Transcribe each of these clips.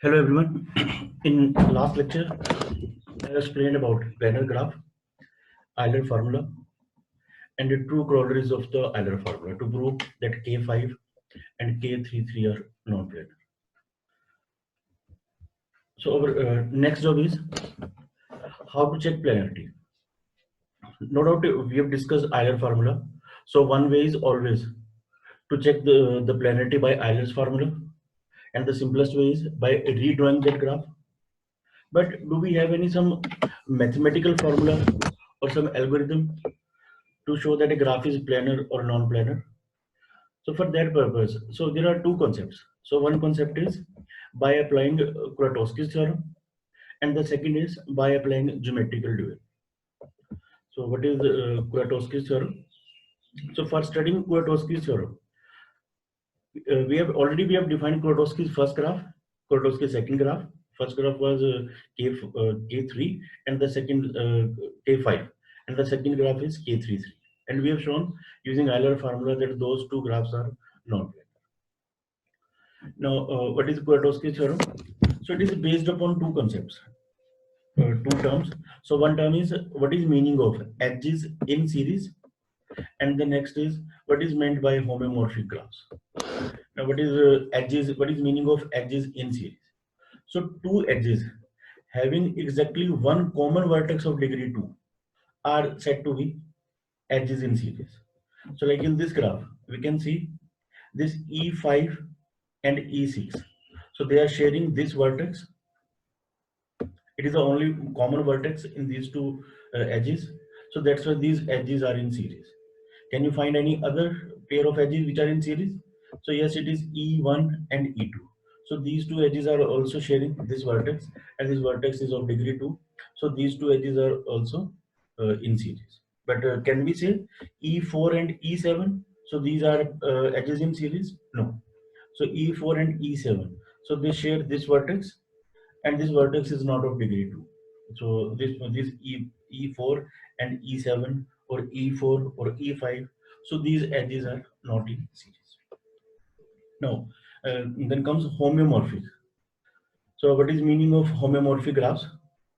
Hello everyone. In last lecture, I explained about planar graph, Euler formula, and the true corollaries of the Euler formula to prove that K5 and K33 are non-planar. So our next job is how to check planarity. No doubt we have discussed Euler formula. So one way is always to check the planarity by Euler's formula, and the simplest way is by redrawing that graph. But do we have any some mathematical formula or some algorithm to show that a graph is planar or non-planar? So for that purpose, so there are two concepts. So one concept is by applying Kuratowski's theorem, and the second is by applying geometrical dual. So what is Kuratowski's theorem? So for studying Kuratowski's theorem, we have defined Kuratowski's first graph, Kuratowski's second graph. First graph was K3, and the second K5, and the second graph is K33. And we have shown using Euler formula that those two graphs are non-planar. Now, what is Kuratowski's theorem? So it is based upon two concepts, two terms. So one term is what is meaning of edges in series, and the next is what is meant by homomorphic graphs. Now, what is edges? What is meaning of edges in series? So two edges having exactly one common vertex of degree 2 are said to be edges in series. So like in this graph, we can see this E5 and E6. So they are sharing this vertex. It is the only common vertex in these two edges. So that's why these edges are in series. Can you find any other pair of edges which are in series? So yes, it is E1 and E2. So these two edges are also sharing this vertex, and this vertex is of degree 2. So these two edges are also in series. But can we say E4 and E7? So these are edges in series? No. So E4 and E7. So they share this vertex, and this vertex is not of degree 2. So this E4 and E7 or E4 or E5. So these edges are not in series. Now, then comes homeomorphic. So what is meaning of homomorphic graphs?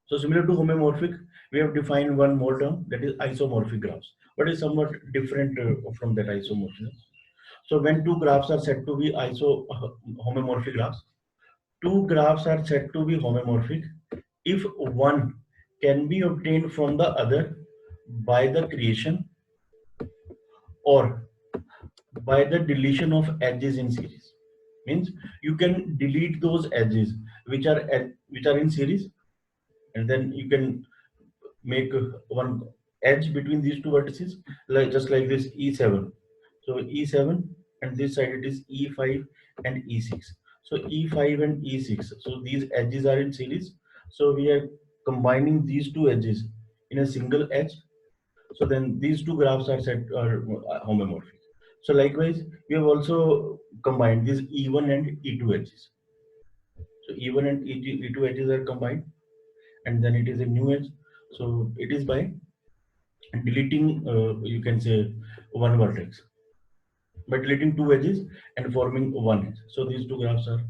So similar to homomorphic, we have defined one more term, that is isomorphic graphs. But is somewhat different from that isomorphism. So when two graphs are said to be homomorphic graphs, two graphs are said to be homomorphic if one can be obtained from the other by the creation or by the deletion of edges in series. Means you can delete those edges which are in series, and then you can make one edge between these two vertices, like just like this E7. So E7, and this side it is E5 and E6. So E5 and E6. So these edges are in series. So we are combining these two edges in a single edge. So then these two graphs are homomorphic. So likewise, we have also combined these E1 and E2 edges. So E1 and E2 edges are combined, and then it is a new edge. So it is by deleting, you can say, one vertex, by deleting two edges and forming one edge. So these two graphs are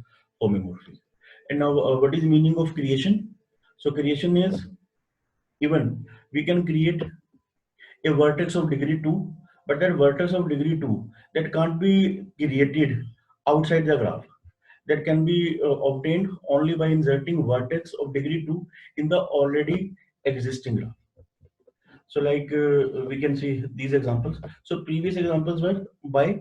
homomorphic. And now, what is meaning of creation? So creation is, even we can create a vertex of degree 2, but that vertex of degree 2 that can't be created outside the graph. That can be obtained only by inserting vertex of degree 2 in the already existing graph. So like we can see these examples. So previous examples were by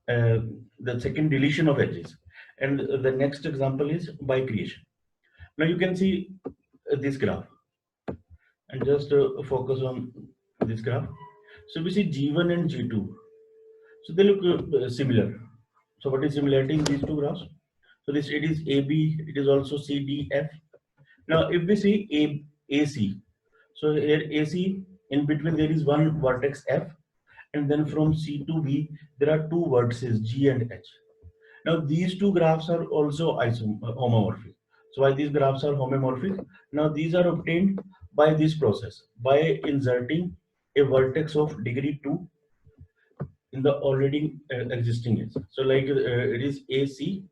uh, the second deletion of edges, and the next example is by creation. Now you can see this graph, and just focus on this graph. So we see G1 and G2. So they look similar. So what is similarity in these two graphs? So this, it is AB, it is also CDF. Now if we see AC, so here AC, in between there is one vertex F, and then from C to B there are two vertices G and H. Now these two graphs are also homomorphic. So why these graphs are homomorphic? Now these are obtained by this process, by inserting a vertex of degree 2 in the already existing edge. So like it is AC.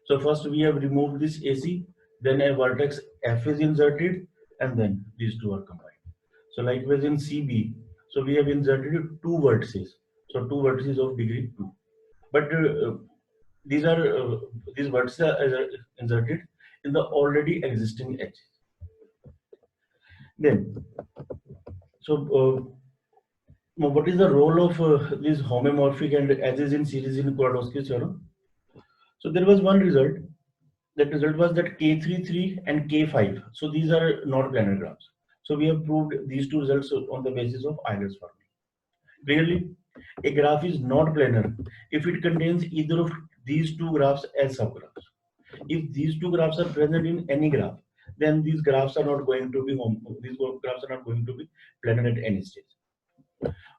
So first we have removed this AC, then a vertex F is inserted, and then these two are combined. So likewise in CB, so we have inserted two vertices. So two vertices of degree 2. But these are these vertices are inserted in the already existing edge. Then, so what is the role of this homomorphic and edges in series in Kuratowski's theorem? So there was one result. That result was that K33 and K5. So these are not planar graphs. So we have proved these two results on the basis of Euler's formula. Clearly, a graph is not planar if it contains either of these two graphs as subgraphs. If these two graphs are present in any graph, then these graphs are not going to be planar at any stage.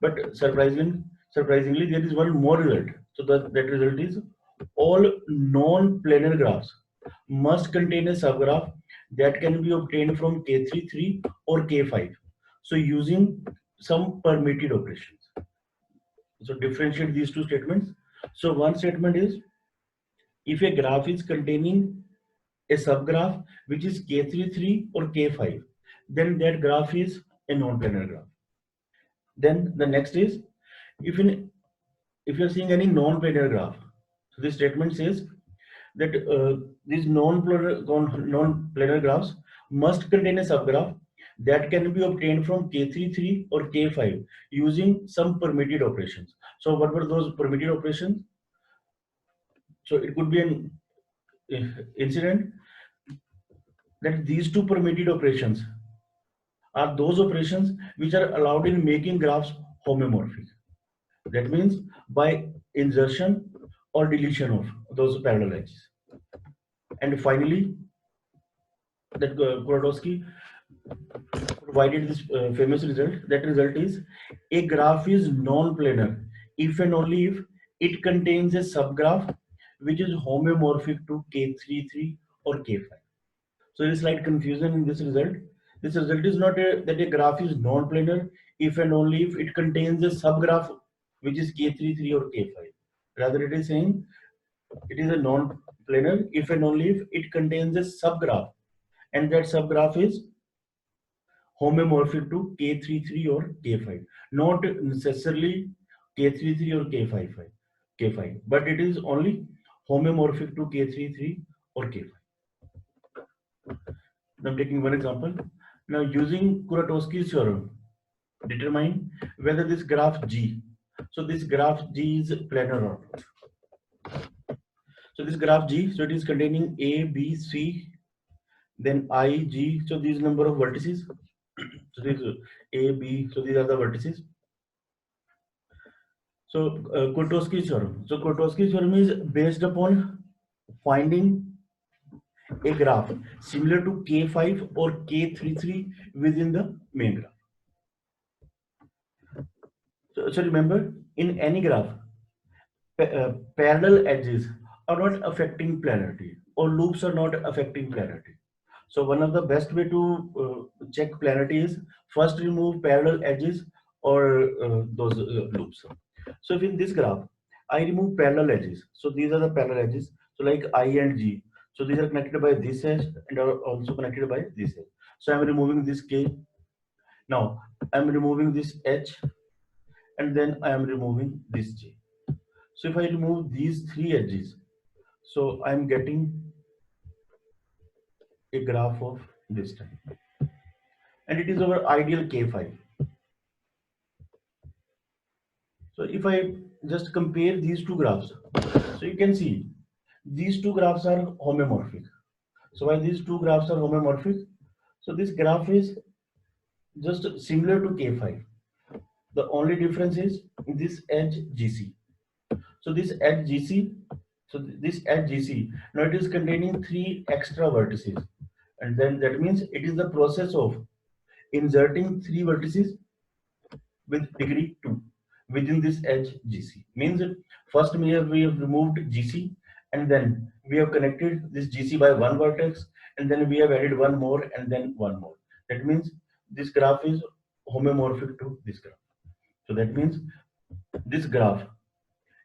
But surprisingly, there is one more result. So that result is all non-planar graphs must contain a subgraph that can be obtained from K33 or K5. So using some permitted operations. So differentiate these two statements. So one statement is if a graph is containing a subgraph which is K33 or K5, then that graph is a non-planar graph. Then the next is if you're seeing any non-planar graph, so this statement says that these non-planar graphs must contain a subgraph that can be obtained from K33 or K5 using some permitted operations. So what were those permitted operations? So it could be an incident that these two permitted operations are those operations which are allowed in making graphs homomorphic. That means by insertion or deletion of those parallel edges. And finally, that Kuratowski provided this famous result. That result is a graph is non-planar if and only if it contains a subgraph which is homomorphic to K33 or K5. So there is slight confusion in this result. This result is not that a graph is non-planar if and only if it contains a subgraph which is K33 or K5. Rather, it is saying it is a non-planar if and only if it contains a subgraph, and that subgraph is homomorphic to K33 or K5, not necessarily K33 or K5, but it is only homomorphic to K33 or K5. Now I'm taking one example. Now using Kuratowski's theorem, determine whether this graph G, so this graph G is planar or not. So this graph G, so it is containing A, B, C, then I, G, so these number of vertices. So this A, B, so these are the vertices. So Kuratowski's theorem. So Kuratowski's theorem is based upon finding a graph similar to K5 or K33 within the main graph. So remember, in any graph, parallel edges are not affecting planarity, or loops are not affecting planarity. So one of the best way to check planarity is first remove parallel edges or those loops. So if in this graph, I remove parallel edges. So these are the parallel edges. So like I and G. So these are connected by this edge and are also connected by this edge. So I'm removing this K. Now I'm removing this H, and then I am removing this J. So if I remove these three edges, so I'm getting a graph of this type, and it is our ideal K5. So if I just compare these two graphs, so you can see these two graphs are homomorphic. So why these two graphs are homomorphic? So this graph is just similar to K5. The only difference is this edge GC. So this edge GC, now it is containing three extra vertices, and then that means it is the process of inserting three vertices with degree 2 within this edge GC. Means first we have removed GC, and then we have connected this GC by one vertex, and then we have added one more, and then one more. That means this graph is homomorphic to this graph. So that means this graph,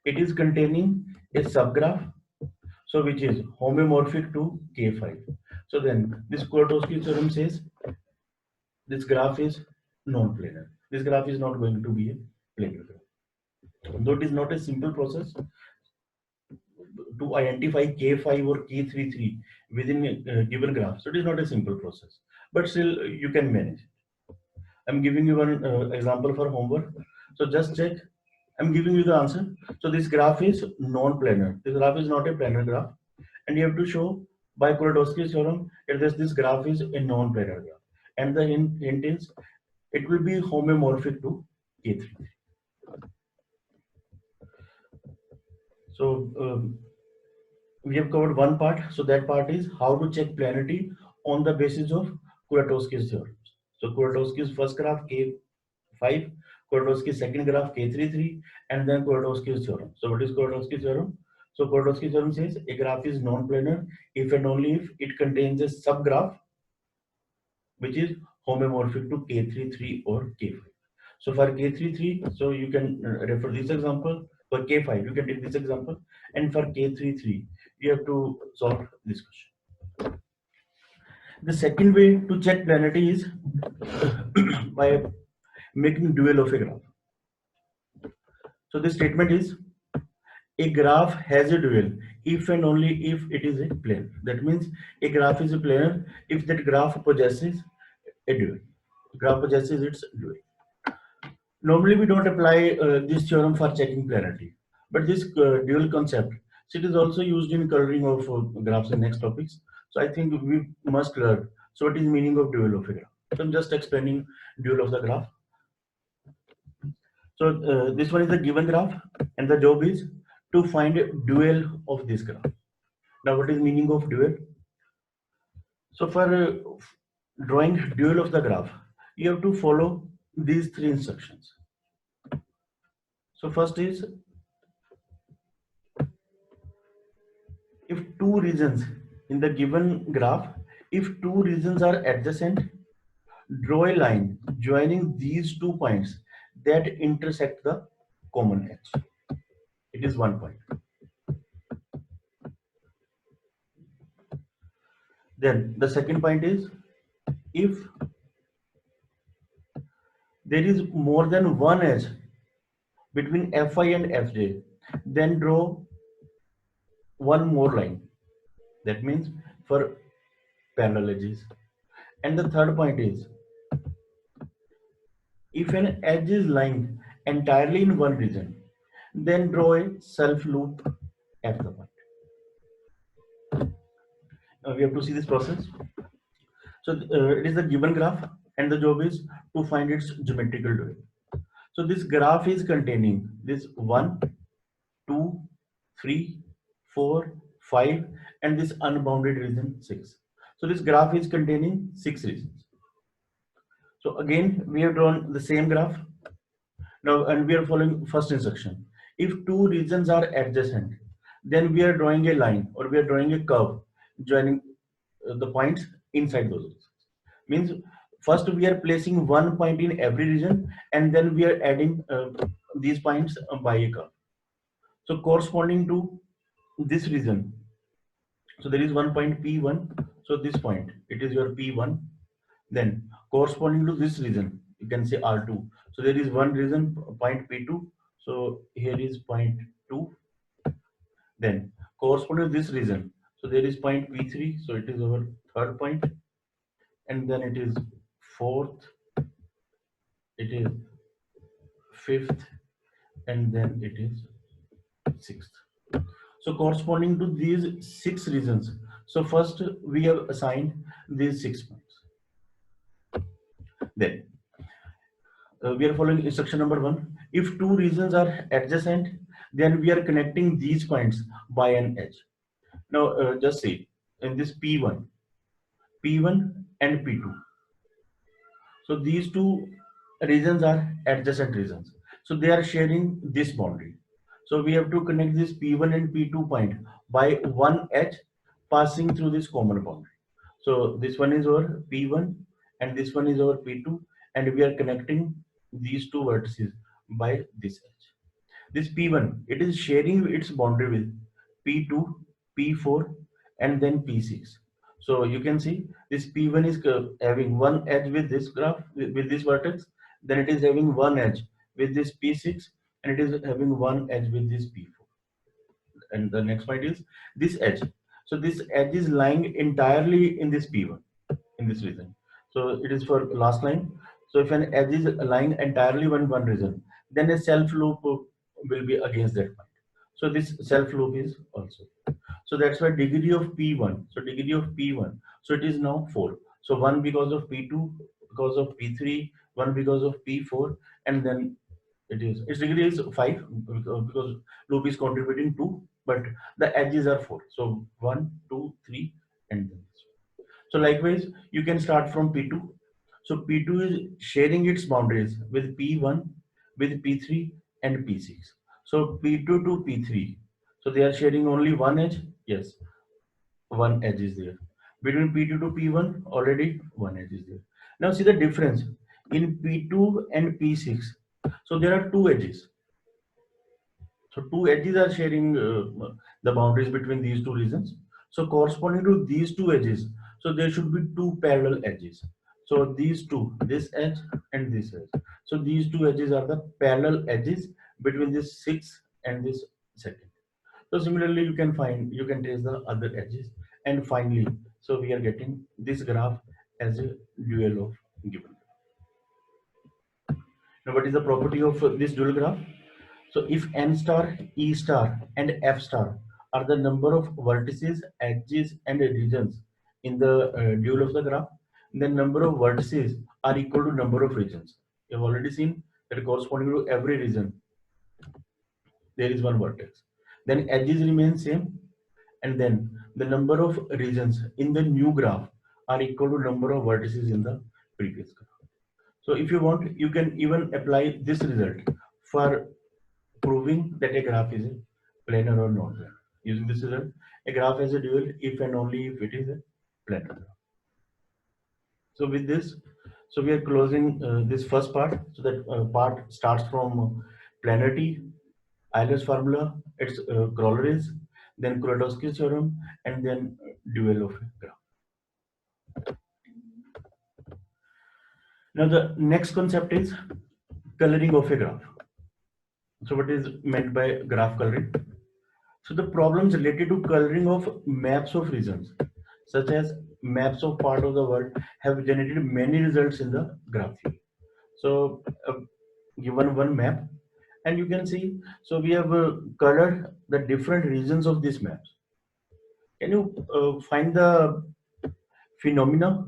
it is containing a subgraph So which is homeomorphic to K5. So then this Kuratowski theorem says this graph is non-planar. This graph is not going to be a planar graph. Though it is not a simple process to identify K5 or K33 within a given graph. So it is not a simple process, but still you can manage. I'm giving you one example for homework. So just check. I'm giving you the answer. So this graph is non-planar. This graph is not a planar graph, and you have to show by Kuratowski's theorem that this graph is a non-planar graph. And the hint is it will be homeomorphic to K3. So we have covered one part. So that part is how to check planarity on the basis of Kuratowski's theorem. So Kuratowski's first graph K5, Kuratowski's second graph K33, and then Kuratowski's theorem. So what is Kuratowski's theorem? So Kuratowski's theorem says a graph is non-planar if and only if it contains a subgraph which is homomorphic to K33 or K5. So for K33, so you can refer this example. For K5, you can take this example, and for K33, you have to solve this question. The second way to check planarity is by making dual of a graph. So this statement is a graph has a dual if and only if it is a plane. That means a graph is a planar if that graph possesses a dual. Graph possesses its dual. Normally, we don't apply this theorem for checking planarity, but this dual concept, so it is also used in coloring of graphs in next topics. So I think we must learn. So what is meaning of dual of a graph? So I'm just explaining dual of the graph. So this one is the given graph, and the job is to find a dual of this graph. Now, what is meaning of dual? So for drawing dual of the graph, you have to follow these three instructions. So first is if two regions in the given graph, if two regions are adjacent, draw a line joining these 2 points that intersect the common edge. It is 1 point. Then the second point is if there is more than one edge between Fi and Fj, then draw one more line. That means for parallel edges. And the third point is if an edge is lying entirely in one region, then draw a self loop at the point. We have to see this process. So it is the given graph, and the job is to find its geometrical dual. So this graph is containing this 1, 2, 3, 4, 5, and this unbounded region 6. So this graph is containing 6 regions. So again, we have drawn the same graph. Now, and we are following first instruction. If two regions are adjacent, then we are drawing a line or we are drawing a curve joining the points inside those regions. Means first we are placing 1 point in every region, and then we are adding these points by a curve. So corresponding to this region, so there is 1 point P1. So this point, it is your P1. Then corresponding to this region, you can say R2. So there is one region point P2. So here is point 2. Then corresponding to this region, so there is point P3. So it is our third point, and then it is fourth, it is fifth, and then it is sixth. So corresponding to these 6 regions, so first we have assigned these 6 points. Then we are following instruction number 1. If two regions are adjacent, then we are connecting these points by an edge. Now just see in this P1 and P2. So these two regions are adjacent regions. So they are sharing this boundary. So we have to connect this P1 and P2 point by one edge passing through this common boundary. So this one is our P1 and this one is our P2, and we are connecting these two vertices by this edge. This P1, it is sharing its boundary with P2 P4, and then P6. So you can see this P1 is having one edge with this graph, with this vertex, then it is having one edge with this P6, and it is having one edge with this P4. And the next point is this edge. So this edge is lying entirely in this P1, in this region. So it is for last line. So if an edge is lying entirely in one region, then a self loop will be against that point. So this self loop is also. So that's why degree of P1. So degree of P1. So it is now 4. So 1 because of P2, because of P3, 1 because of P4, and then its degree is 5 because loop is contributing 2, but the edges are 4. So 1, 2, 3, and then this. So likewise, you can start from P2. So P2 is sharing its boundaries with P1, with P3, and P6. So P2 to P3. So they are sharing only one edge. Yes, one edge is there. Between P2 to P1, already one edge is there. Now see the difference in P2 and P6. So there are two edges. So two edges are sharing the boundaries between these two regions. So corresponding to these two edges, so there should be two parallel edges. So these two, this edge and this edge. So these two edges are the parallel edges between this sixth and this second. So similarly, you can trace the other edges, and finally, so we are getting this graph as a dual of given. Now, what is the property of this dual graph? So if n star, e star, and f star are the number of vertices, edges, and regions in the dual of the graph, then number of vertices are equal to number of regions. You have already seen that corresponding to every region, there is one vertex. Then edges remain same, and then the number of regions in the new graph are equal to number of vertices in the previous graph. So if you want, you can even apply this result for proving that a graph is a planar or non-planar. Using this result, a graph has a dual if and only if it is a planar graph. So with this, so we are closing this first part. So that part starts from planarity, Euler's formula, its corollaries, then Kuratowski's theorem, and then dual of a graph. Now the next concept is coloring of a graph. So what is meant by graph coloring? So the problems related to coloring of maps of regions, such as maps of part of the world, have generated many results in the graph theory. So given one map, and you can see, so we have colored the different regions of these maps. Can you find the phenomena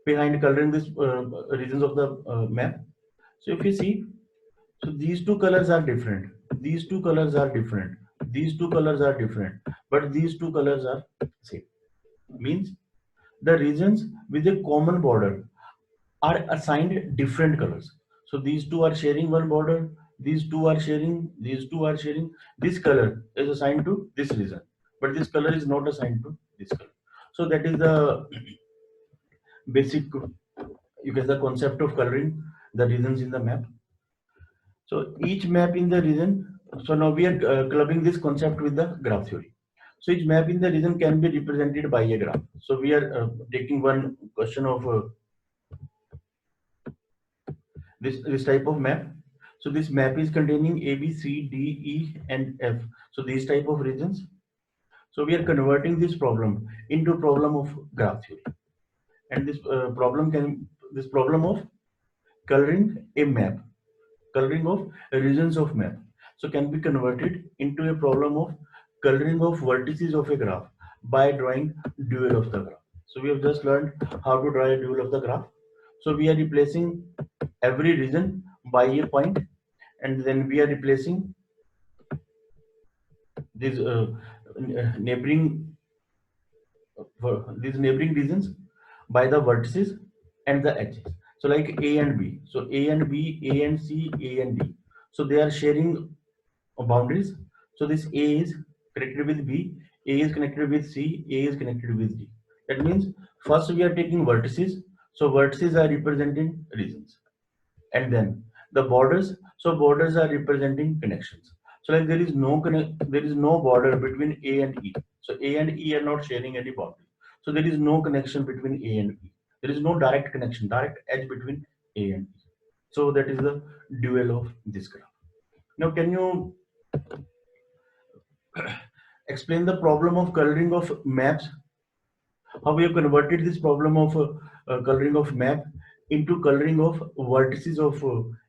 behind coloring these regions of the map? So if you see, so these two colors are different. These two colors are different. These two colors are different. But these two colors are same. Means the regions with a common border are assigned different colors. So these two are sharing one border. These two are sharing. These two are sharing. This color is assigned to this region, but this color is not assigned to this color. So that is the basic, you get the concept of coloring the regions in the map. So each map in the region, so now we are clubbing this concept with the graph theory. So each map in the region can be represented by a graph. So we are taking one question of this type of map. So this map is containing A, B, C, D, E, and F. So these type of regions. So we are converting this problem into problem of graph theory, and this problem of coloring a map, coloring of regions of map, so can be converted into a problem of coloring of vertices of a graph by drawing dual of the graph. So we have just learned how to draw a dual of the graph. So we are replacing every region by a point, and then we are replacing these neighboring neighboring regions by the vertices and the edges. So like A and B. So A and B, A and C, A and D. So they are sharing boundaries. So this A is connected with B, A is connected with C, A is connected with D. That means first we are taking vertices. So vertices are representing regions, and then the borders. So borders are representing connections. So like there is no border between A and E. So A and E are not sharing any boundary. So there is no connection between A and E. There is no direct connection, direct edge between A and E. So that is the dual of this graph. Now can you explain the problem of coloring of maps? How we have converted this problem of coloring of map into coloring of vertices of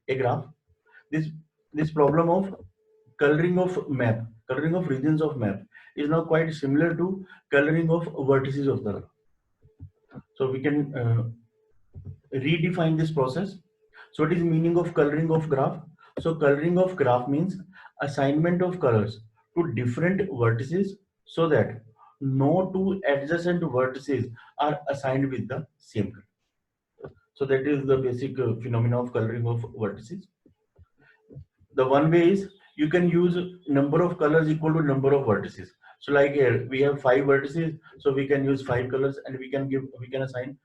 a graph? This this problem of coloring of map, coloring of regions of map is now quite similar to coloring of vertices of the graph. So we can redefine this process. So what is the meaning of coloring of graph? So coloring of graph means assignment of colors to different vertices so that no two adjacent vertices are assigned with the same color. So that is the basic phenomena of coloring of vertices. The one way is you can use number of colors equal to number of vertices. So like here we have 5 vertices, so we can use 5 colors and we can assign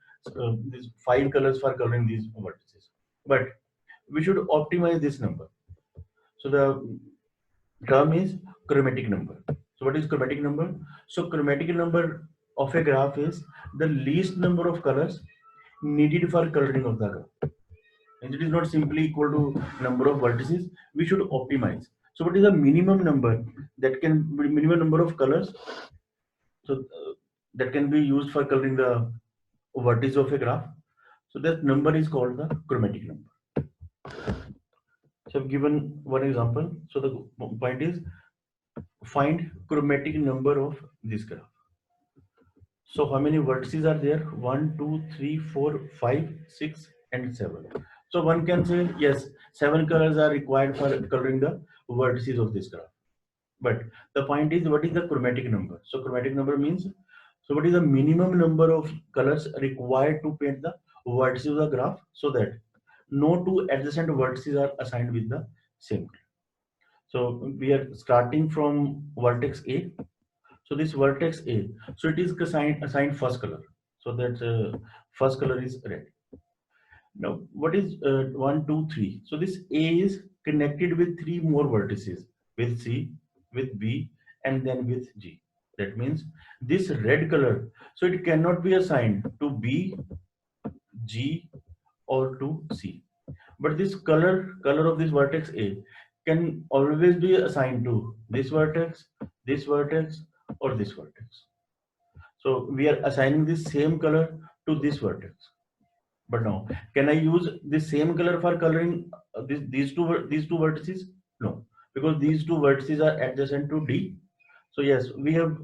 these 5 colors for coloring these vertices. But we should optimize this number. So the term is chromatic number. So what is chromatic number? So chromatic number of a graph is the least number of colors needed for coloring of the graph. And it is not simply equal to number of vertices. We should optimize. So what is the minimum number that can be minimum number of colors? So that can be used for coloring the vertices of a graph. So that number is called the chromatic number. So I've given one example. So the point is find chromatic number of this graph. So how many vertices are there? 1, 2, 3, 4, 5, 6, and 7. So one can say yes, 7 colors are required for coloring the vertices of this graph. But the point is, what is the chromatic number? So chromatic number means, so what is the minimum number of colors required to paint the vertices of the graph so that no two adjacent vertices are assigned with the same color. So we are starting from vertex A. So this vertex A, so it is assigned first color. So that first color is red. Now what is 1, 2, 3? So this A is connected with 3 more vertices, with C, with B, and then with G. That means this red color, so it cannot be assigned to B, G, or to C. But this color of this vertex A can always be assigned to this vertex, or this vertex. So we are assigning the same color to this vertex. But now, can I use the same color for coloring these two vertices? No, because these two vertices are adjacent to D. So yes, we have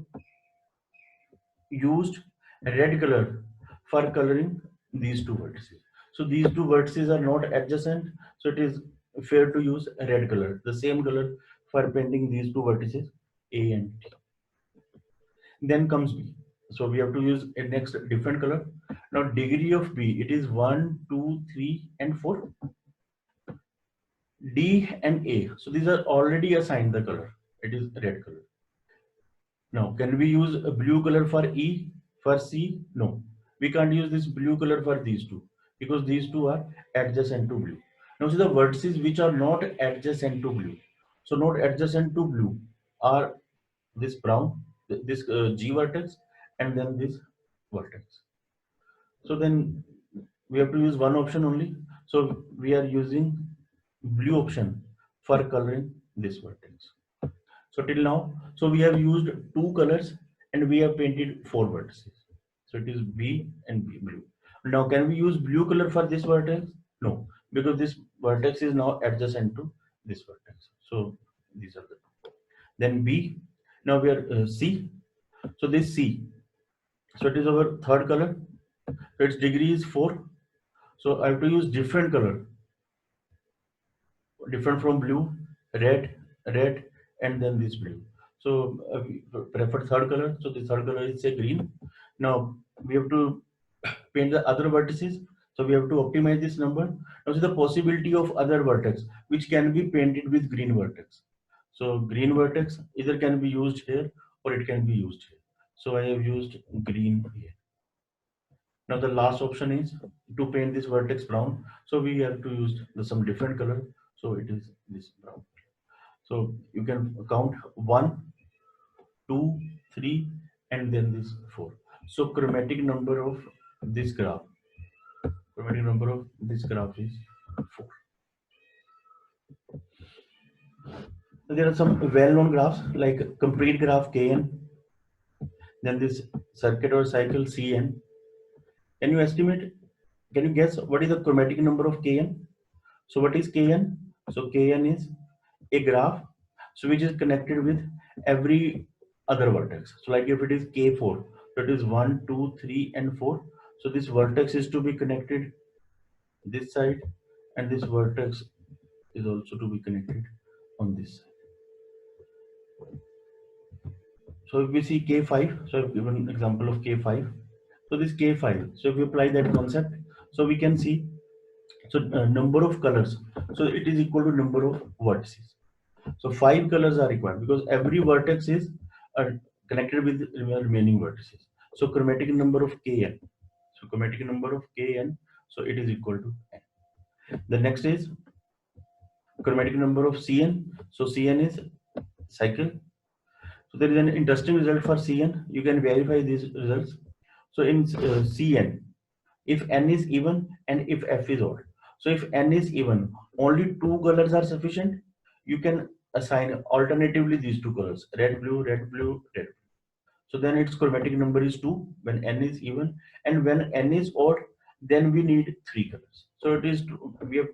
used red color for coloring these two vertices. So these two vertices are not adjacent, so it is fair to use red color, the same color for painting these two vertices A and T. Then comes B. So we have to use a next different color. Now degree of B, it is 1, 2, 3, and 4. D and A. So these are already assigned the color. It is red color. Now, can we use a blue color for E, for C? No. We can't use this blue color for these two because these two are adjacent to blue. Now see the vertices which are not adjacent to blue. So not adjacent to blue are this brown, this G vertex, and then this vertex. So then we have to use one option only. So we are using blue option for coloring this vertex. So till now, so we have used 2 colors and we have painted 4 vertices. So it is B and B blue. Now can we use blue color for this vertex? No, because this vertex is now adjacent to this vertex. So these are the two. Then B. Now we are C. So this C. So it is our third color. So its degree is 4. So I have to use different color, different from blue, red, and then this blue. So we prefer third color. So the third color is say green. Now we have to paint the other vertices. So we have to optimize this number. Now see the possibility of other vertex which can be painted with green vertex. So green vertex either can be used here or it can be used here. So I have used green here. Now the last option is to paint this vertex brown. So we have to use some different color. So it is this brown. So you can count 1, 2, 3, and then this 4. So chromatic number of this graph, chromatic number of this graph is 4. So there are some well-known graphs like complete graph Kn, then this circuit or cycle Cn. Can you estimate? Can you guess what is the chromatic number of Kn? So what is Kn? So Kn is a graph so which is connected with every other vertex. So like if it is K4, so it is 1, 2, 3, and 4. So this vertex is to be connected this side, and this vertex is also to be connected on this side. So if we see K5, so I've given example of K5. So this K5, so if we apply that concept, so we can see, so number of colors, so it is equal to number of vertices. So 5 colors are required because every vertex is connected with the remaining vertices. So chromatic number of Kn, so chromatic number of Kn, so it is equal to n. The next is chromatic number of Cn, so Cn is cycle. So there is an interesting result for Cn. You can verify these results. So in Cn, if n is even and if f is odd. So if n is even, only 2 colors are sufficient. You can assign alternatively these 2 colors, red, blue, red, blue, red. So then its chromatic number is 2 when n is even, and when n is odd, then we need 3 colors. So it is, we have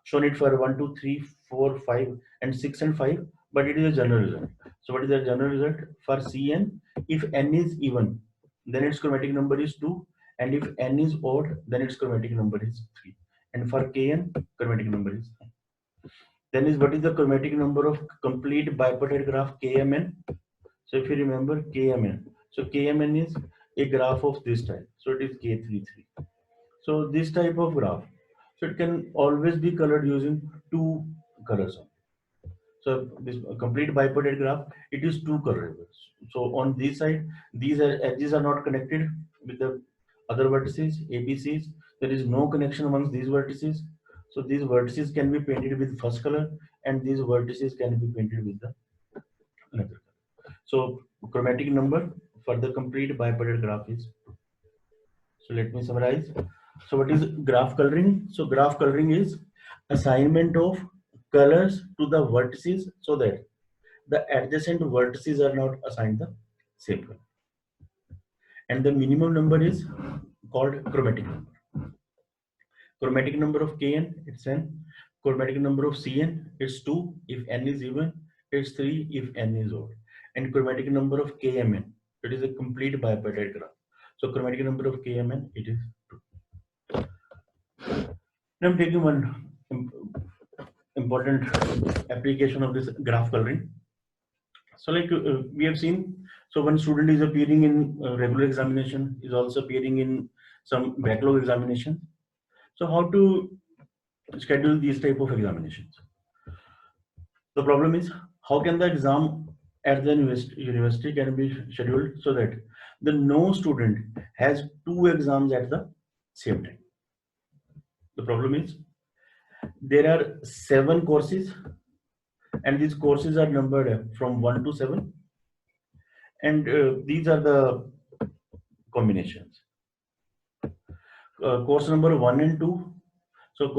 shown it for 1, 2, 3, 4, 5, and 6 and 5, but it is a general result. So what is the general result for Cn? If n is even, then its chromatic number is 2, and if n is odd, then its chromatic number is 3. And for Kn, chromatic number is 9. Then is what is the chromatic number of complete bipartite graph Kmn? So if you remember Kmn, so Kmn is a graph of this type. So it is K33. So this type of graph, so it can always be colored using 2 colors. So this complete bipartite graph, it is 2 colorable. So on this side, these edges are not connected with the other vertices, ABCs. There is no connection amongst these vertices. So these vertices can be painted with first color, and these vertices can be painted with the another color. So chromatic number for the complete bipartite graph is 2. So let me summarize. So what is graph coloring? So graph coloring is assignment of colors to the vertices so that the adjacent vertices are not assigned the same color. And the minimum number is called chromatic number. Chromatic number of Kn, it's n. Chromatic number of Cn, it's 2 if n is even, it's 3 if n is odd. And chromatic number of Kmn, it is a complete bipartite graph. So chromatic number of Kmn, it is 2. Now I'm taking one important application of this graph coloring. So like we have seen, so one student is appearing in regular examination, is also appearing in some backlog examination. So how to schedule these type of examinations? The problem is, how can the exam at the university can be scheduled so that the no student has 2 exams at the same time? The problem is, there are 7 courses, and these courses are numbered from 1 to 7, and these are the combinations. Course number 1 and 2. So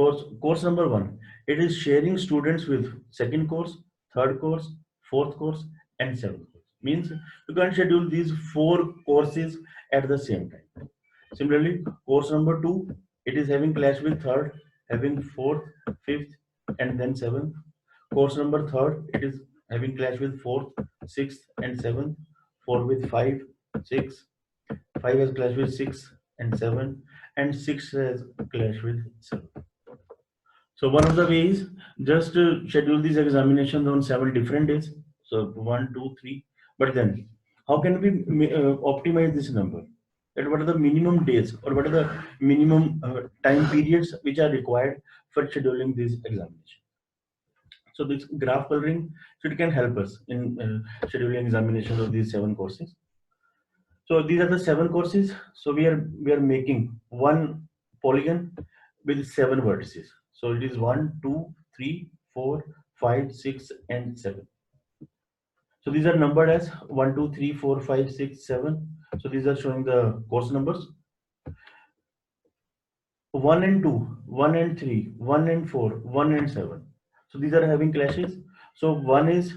course number 1, it is sharing students with second course, third course, fourth course, and seventh course. Means you can schedule these 4 courses at the same time. Similarly, course number 2, it is having clash with third, having fourth, fifth, and then seventh. Course number 3, it is having clash with fourth, sixth, and seventh. 4 with 5, 6. 5 has clash with 6 and 7, and 6 has clash with 7. So one of the ways, just schedule these examinations on 7 different days. So 1, 2, 3. But then, how can we optimize this number? And what are the minimum days, or what are the minimum time periods which are required for scheduling these examinations? So this graph coloring, so it can help us in scheduling examinations of these 7 courses. So these are the 7 courses. So we are making one polygon with 7 vertices. So it is 1, 2, 3, 4, 5, 6, and 7. So these are numbered as 1, 2, 3, 4, 5, 6, 7. So these are showing the course numbers. 1 and 2, 1 and 3, 1 and 4, 1 and 7. So these are having clashes. So one is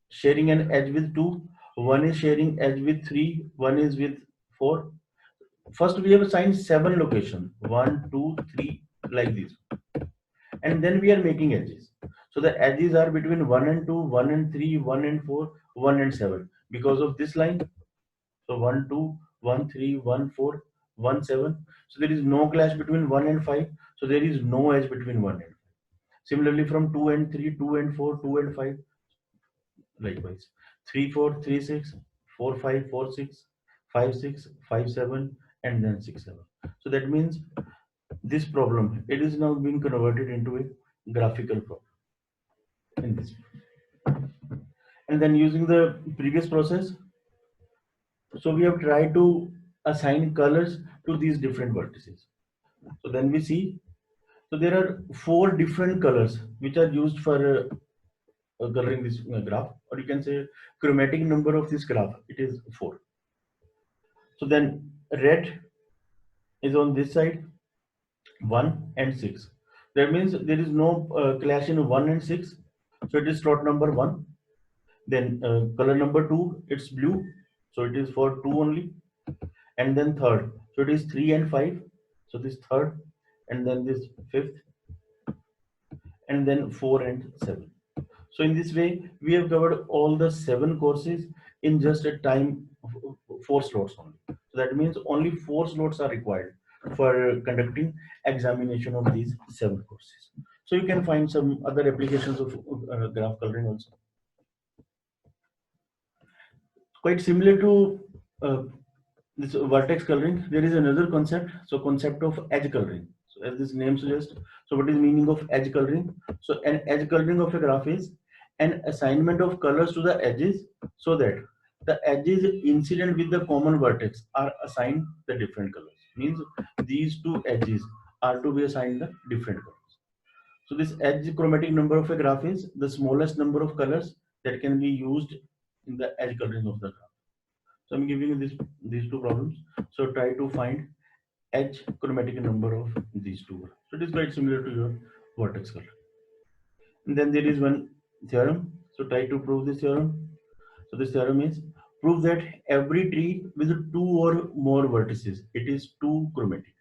sharing an edge with 2, one is sharing edge with 3, one is with 4. First we have assigned 7 location, 1, 2, 3, like this. And then we are making edges. So the edges are between 1 and 2, 1 and 3, 1 and 4, 1 and 7. Because of this line, so 1, 2, 1, 3, 1, 4, 1, 7. So there is no clash between 1 and 5. So there is no edge between 1 and 5. Similarly, from 2 and 3, 2 and 4, 2 and 5, likewise. 3, 4, 3, 6, 4, 5, 4, 6, 5, 6, 5, 7, and then 6, 7. So that means this problem, it is now being converted into a graphical problem in this. And then using the previous process, so we have tried to assign colors to these different vertices. So then we see, so there are 4 different colors which are used for coloring this graph, or you can say chromatic number of this graph, it is 4. So then red is on this side, 1 and 6. That means there is no clash in 1 and 6. So it is slot number 1. Then color number 2, it's blue. So it is for 2 only. And then third, so it is 3 and 5. So this third, and then this fifth, and then 4 and 7. So in this way, we have covered all the 7 courses in just a time of 4 slots only. So that means only 4 slots are required for conducting examination of these 7 courses. So you can find some other applications of graph coloring also. Quite similar to this vertex coloring, there is another concept. So concept of edge coloring. So as this name suggests, so what is meaning of edge coloring? So an edge coloring of a graph is an assignment of colors to the edges so that the edges incident with the common vertex are assigned the different colors. Means these two edges are to be assigned the different colors. So this edge chromatic number of a graph is the smallest number of colors that can be used in the edge coloring of the graph. So I'm giving you these two problems. So try to find edge chromatic number of these two. So it is quite similar to your vertex color. And then there is one theorem. So try to prove this theorem. So this theorem is prove that every tree with 2 or more vertices, it is 2 chromatic.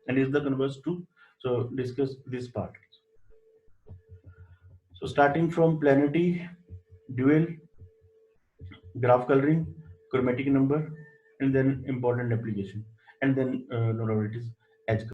And is the converse true? So discuss this part. So starting from planarity, dual, graph coloring, chromatic number, and then important application, and then no doubt it is edge